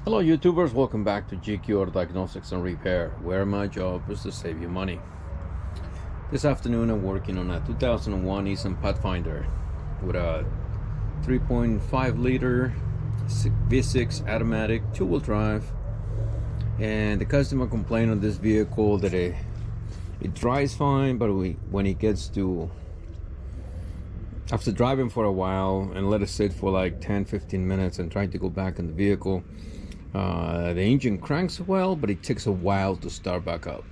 Hello YouTubers, welcome back to GQ Diagnostics and Repair, where my job is to save you money. This afternoon I'm working on a 2001 Nissan Pathfinder with a 3.5 liter V6 automatic 2-wheel drive, and the customer complained on this vehicle that it drives fine, but when it gets to, after driving for a while and let it sit for like 10-15 minutes and trying to go back in the vehicle, the engine cranks well, but it takes a while to start back up,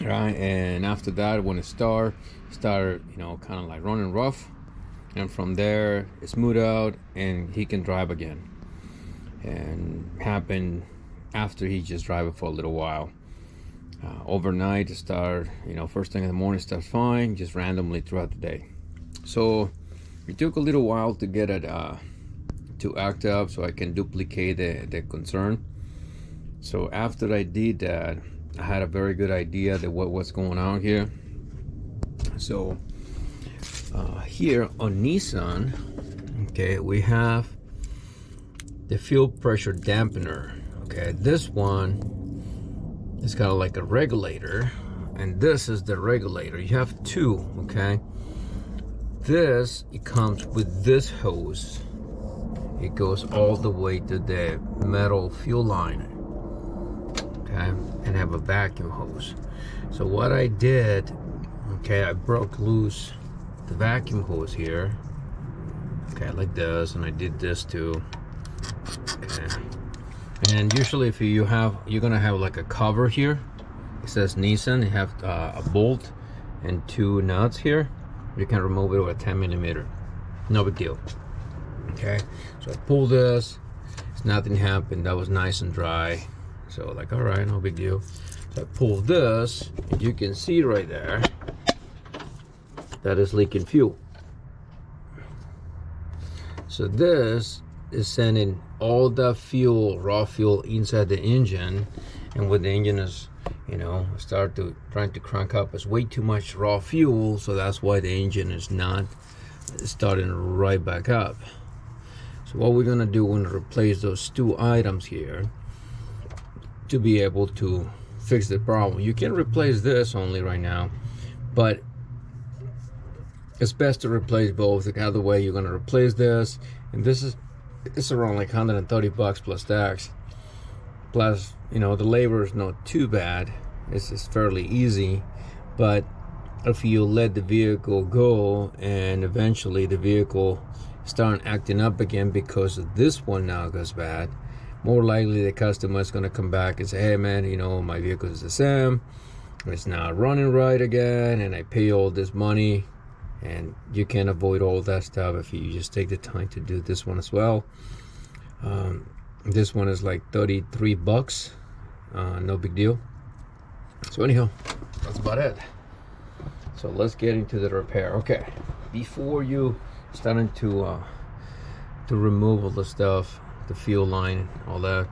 right? And after that, when it start kind of like running rough, and from there it smooth out and he can drive again. And happened after he just drive it for a little while. Overnight it start, first thing in the morning starts fine, just randomly throughout the day. So it took a little while to get it to act up so I can duplicate the concern. So after I did that, I had a very good idea that what's going on here. So here on Nissan, okay, we have the fuel pressure dampener. Okay, this one is kind of like a regulator, and this is the regulator. You have two, okay? It comes with this hose. It goes all the way to the metal fuel line, okay, and have a vacuum hose. So what I did, okay, I broke loose the vacuum hose here, okay, like this, and I did this too, okay. And usually if you're gonna have like a cover here, it says Nissan, you have a bolt and two nuts here. You can remove it with a 10mm, no big deal. Okay, so I pulled this, nothing happened, that was nice and dry, so like, all right, no big deal. So I pulled this, and you can see right there that is leaking fuel. So this is sending all the fuel, raw fuel, inside the engine, and when the engine is trying to crank up, it's way too much raw fuel, so that's why the engine is not starting right back up. So what we're gonna do, we're gonna replace those two items here to be able to fix the problem. You can replace this only right now, but it's best to replace both. The other way, you're gonna replace this, and it's around like 130 bucks plus tax. Plus, the labor is not too bad. It's fairly easy, but if you let the vehicle go and eventually the vehicle start acting up again because of this one now goes bad, more likely the customer is going to come back and say, hey man, my vehicle is the same, it's not running right again, and I pay all this money. And you can avoid all that stuff if you just take the time to do this one as well. This one is like 33 bucks, no big deal. So anyhow, that's about it. So let's get into the repair. Okay, before you starting to remove all the stuff, the fuel line, all that,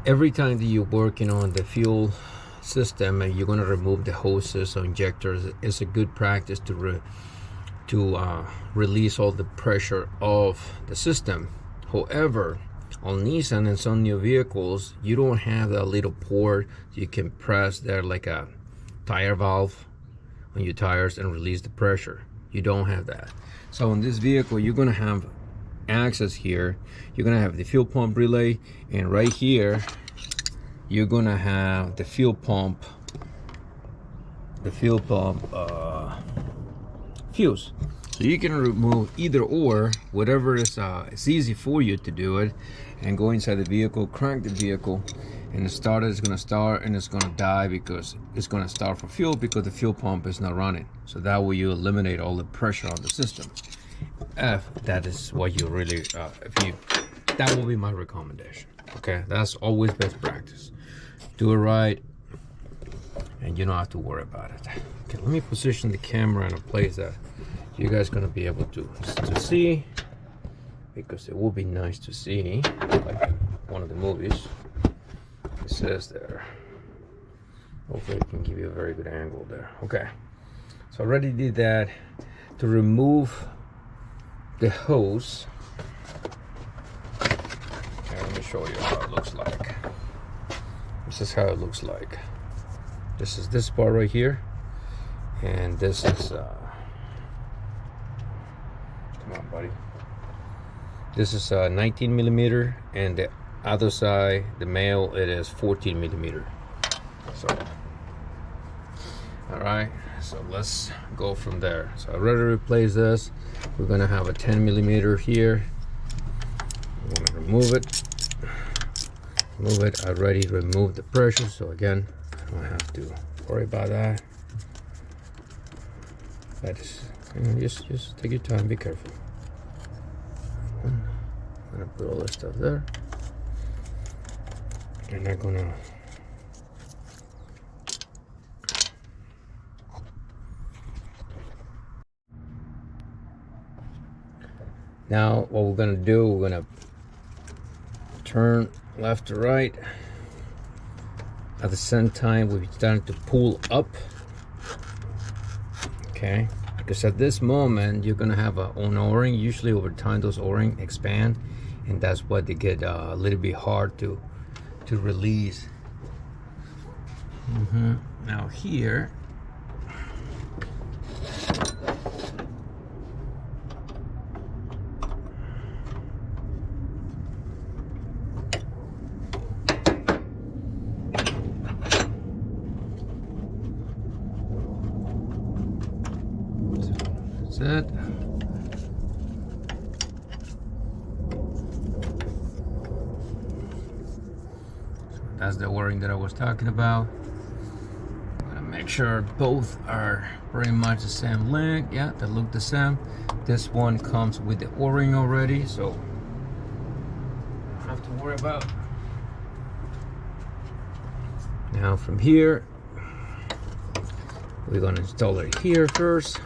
every time that you're working on the fuel system and you're going to remove the hoses or injectors, it's a good practice to release all the pressure of the system. However, on Nissan and some new vehicles, you don't have that little port you can press there like a tire valve on your tires and release the pressure. You don't have that. So in this vehicle, you're going to have access here. You're going to have the fuel pump relay, and right here you're going to have the fuel pump fuse. So you can remove either or, whatever is it's easy for you to do it, and go inside the vehicle, crank the vehicle, and the starter is going to start and it's going to die because it's going to start for fuel because the fuel pump is not running. So that way you eliminate all the pressure on the system. If that is what you really, that will be my recommendation. Okay, that's always best practice. Do it right, and you don't have to worry about it. Okay, let me position the camera in a place that you guys gonna be able to see, because it will be nice to see, like one of the movies. It says there. Hopefully it can give you a very good angle there. Okay, so I already did that. To remove the hose, okay, let me show you how it looks like. This is how it looks like. This is this part right here, and this is come on, buddy. This is 19 millimeter, and the other side, the male, it is 14 millimeter. So, all right. So let's go from there. So I'd rather replace this. We're gonna have a 10 millimeter here. I'm gonna remove it. Move it. I already removed the pressure, so again, I don't have to worry about that. That is, just take your time. Be careful. I'm gonna put all this stuff there. And I'm gonna now what we're gonna do, we're gonna turn left to right. At the same time, we're starting to pull up. Okay, because at this moment you're gonna have an o-ring. Usually over time those o-ring expand, and that's why they get a little bit hard to release. Now here, that's it. That's the o-ring that I was talking about. I'm gonna make sure both are pretty much the same length. Yeah, they look the same. This one comes with the o-ring already, so don't have to worry about. Now from here, we're gonna install it here first.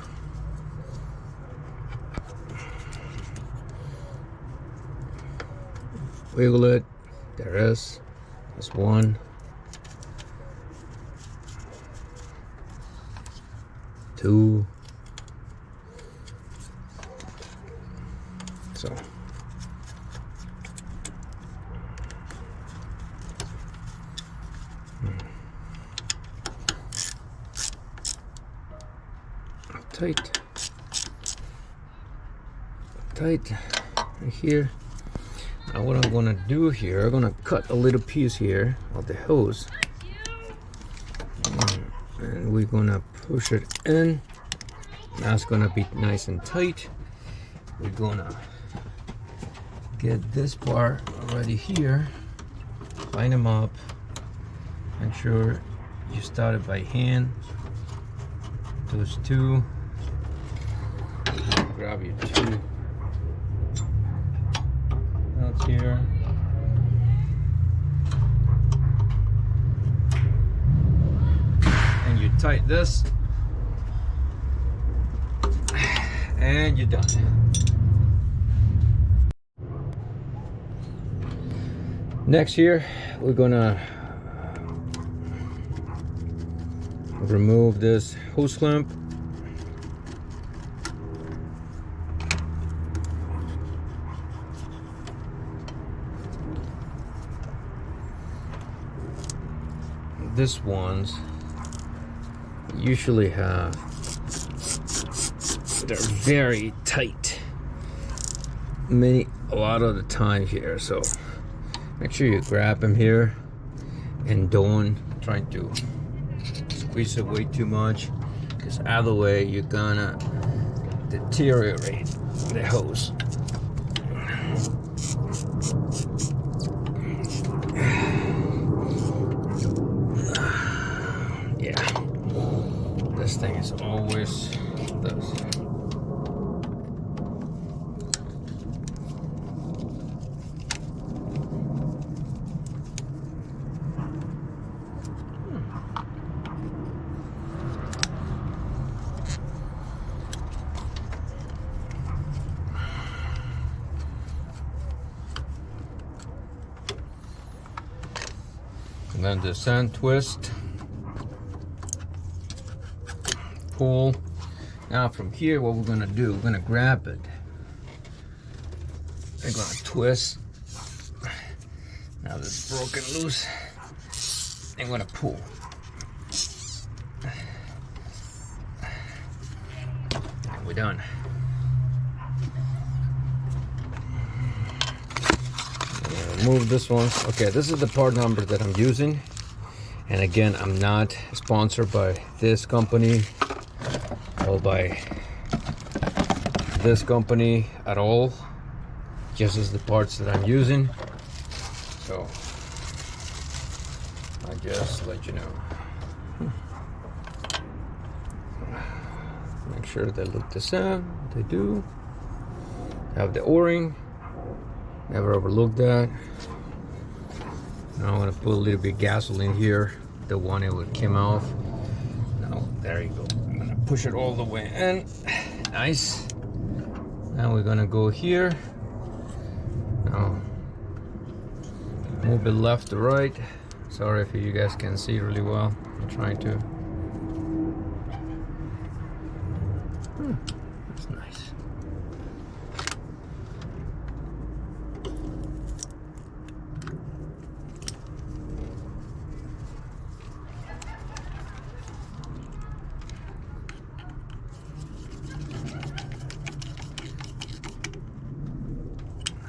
Wiggle it. There is. There's one, two, so tight right here. Now what I'm gonna do here, I'm gonna cut a little piece here of the hose, and we're gonna push it in. Now it's gonna be nice and tight. We're gonna get this part already here, line them up, make sure you start it by hand. Those two, grab your two nuts here, and you tighten this, and you're done. Next here, we're gonna remove this hose clamp. This ones usually have, they're very tight a lot of the time here, so make sure you grab them here and don't try to squeeze it way too much, because either way you're gonna deteriorate the hose. Yeah, this thing is always this. And then the sand twist, pull. Now from here, what we're gonna do, we're gonna grab it. We're gonna twist Now this is broken loose. I'm gonna pull. And we're done. Remove this one. Okay, this is the part number that I'm using. And again, I'm not sponsored by this company or by this company at all. Just as the parts that I'm using. So I just let you know. Make sure they look the same. They do. Have the O-ring. Never overlook that. Now I'm gonna put a little bit of gasoline here. The one it would came off. Now there you go. I'm gonna push it all the way in. Nice. Now we're gonna go here. Now move it left to right. Sorry if you guys can see really well. I'm trying to. That's nice.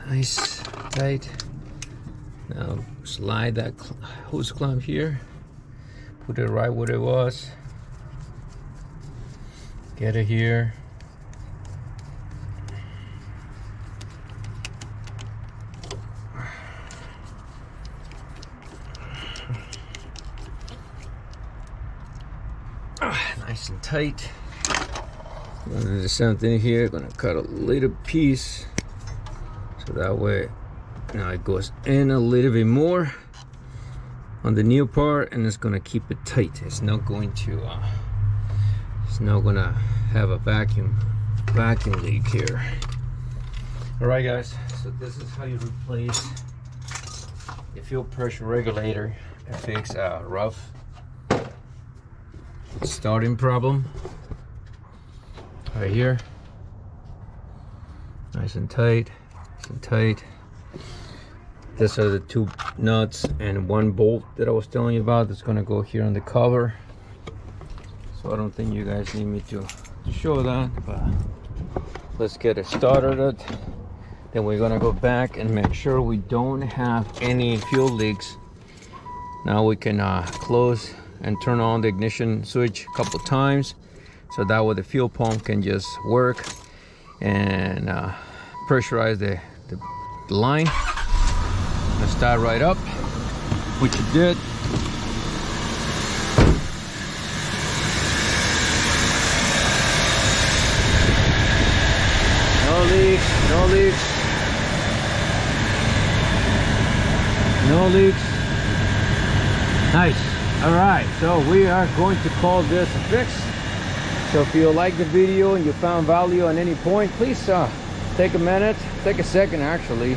Nice, tight. Now slide that hose clamp here. Put it right where it was. Get it here. Nice and tight. Gonna do the same thing here. Gonna cut a little piece so that way now it goes in a little bit more on the new part, and it's gonna keep it tight. It's not going to have a vacuum leak here. All right, guys. So this is how you replace the fuel pressure regulator and fix a rough starting problem. Right here, nice and tight, nice and tight. These are the two nuts and one bolt that I was telling you about. That's gonna go here on the cover. So I don't think you guys need me to show that, but let's get it started. Then we're gonna go back and make sure we don't have any fuel leaks. Now we can close and turn on the ignition switch a couple times, so that way the fuel pump can just work and pressurize the line. Let's start right up, which it did. No leaks, no leaks, no leaks. Nice. All right, so we are going to call this a fix. So if you like the video and you found value on any point, please take a minute, take a second actually,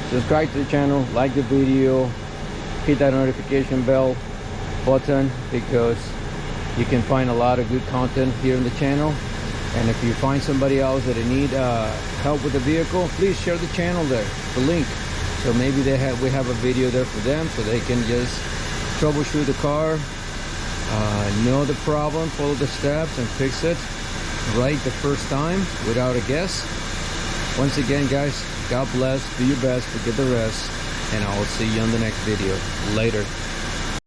subscribe to the channel, like the video, hit that notification bell button, because you can find a lot of good content here in the channel. And if you find somebody else that need help with the vehicle, please share the channel there, the link. So maybe we have a video there for them, so they can just troubleshoot the car, know the problem, follow the steps, and fix it right the first time without a guess. Once again, guys, God bless, do your best, forget the rest, and I will see you on the next video. Later.